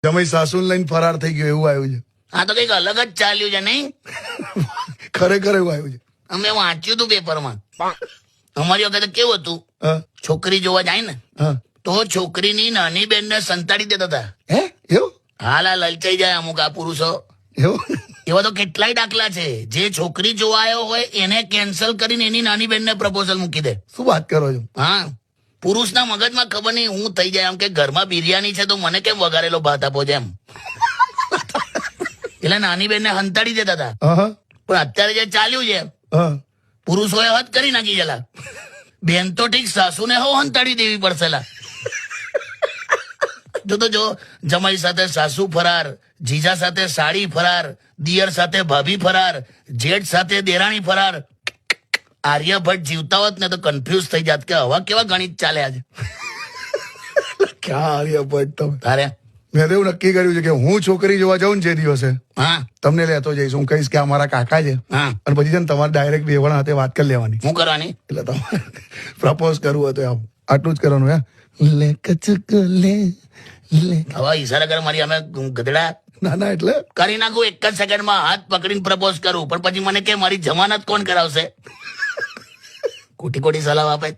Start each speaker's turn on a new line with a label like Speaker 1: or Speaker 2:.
Speaker 1: જમાઈ સાસુને લઈને ફરાર થઈ ગયો એવું આવ્યું છે.
Speaker 2: આ તો કઈક અલગ જ ચાલ્યું છે નહીં?
Speaker 1: ખરેખર એવું આવ્યું છે.
Speaker 2: અમે વાંચ્યું હતું પેપરમાં. અમારી વખતે કેવું હતું,
Speaker 1: હા
Speaker 2: છોકરી જોવા જાય ને
Speaker 1: હા
Speaker 2: તો છોકરીની નાની બેનને સંતાડી દેતા હતા.
Speaker 1: હે એવું
Speaker 2: હાલ આ લલચાઈ જાય અમુક આ પુરુષો.
Speaker 1: એવું
Speaker 2: એવા તો કેટલાય દાખલા છે. જે છોકરી જોવા આવ્યો હોય એને કેન્સલ કરીને એની નાની બેનને પ્રપોઝલ મૂકી દે.
Speaker 1: શું વાત કરો છો?
Speaker 2: હા, પુરુષના મગજમાં ખબર નહીં હું થઈ જાય આમ કે ઘરમાં બિરયાની છે તો મને કેમ વઘારેલો ભાત આપો છે એમ. એટલે નાની બેનને હંતાડી દેતા હતા.
Speaker 1: હા
Speaker 2: પણ અત્યારે જે ચાલ્યું છે,
Speaker 1: હા
Speaker 2: પુરુષોએ હદ કરી નાખી છે. બેન તો ઠીક, સાસુને હો હંતાડી દેવી પડશે લા. જો જમાઈ સાથે સાસુ ફરાર, જીજા સાથે સાડી ફરાર, દિયર સાથે ભાભી ફરાર, જેઠ સાથે દેરાણી ફરાર. આર્યભટ્ટ જીવતા હોત ને તો કન્ફ્યુઝ થઈ જાત કે હવા કેવા ગણિત ચાલ્યા છે.
Speaker 1: ક્યાં આવ્યા ભાઈ તમે?
Speaker 2: તારે
Speaker 1: મેં તો એવું નક્કી કર્યું છે કે હું છોકરી જોવા જાઉં ને જે દિવસે
Speaker 2: હા
Speaker 1: તમને લેતો જઈશ. હું કહીશ કે અમારા કાકા છે
Speaker 2: હા
Speaker 1: અને પછી છે ને તમારે ડાયરેક્ટ બેવડા હાથે વાત કરી લેવાની.
Speaker 2: શું કરવાની?
Speaker 1: એટલે તમારે પ્રપોઝ કરવું હતું આમ આટલું જ કરવાનું. હે લે કચક લે લે
Speaker 2: હવે ઈશારા કર મારી અમે ગધડા
Speaker 1: ના ના એટલે
Speaker 2: કરી નાખું એક જ સેકન્ડમાં, હાથ પકડીને પ્રપોઝ કરું. પણ પછી મને કે મારી જમાનત કોણ કરાવશે? ખોટી ખોટી સલાહ આપે.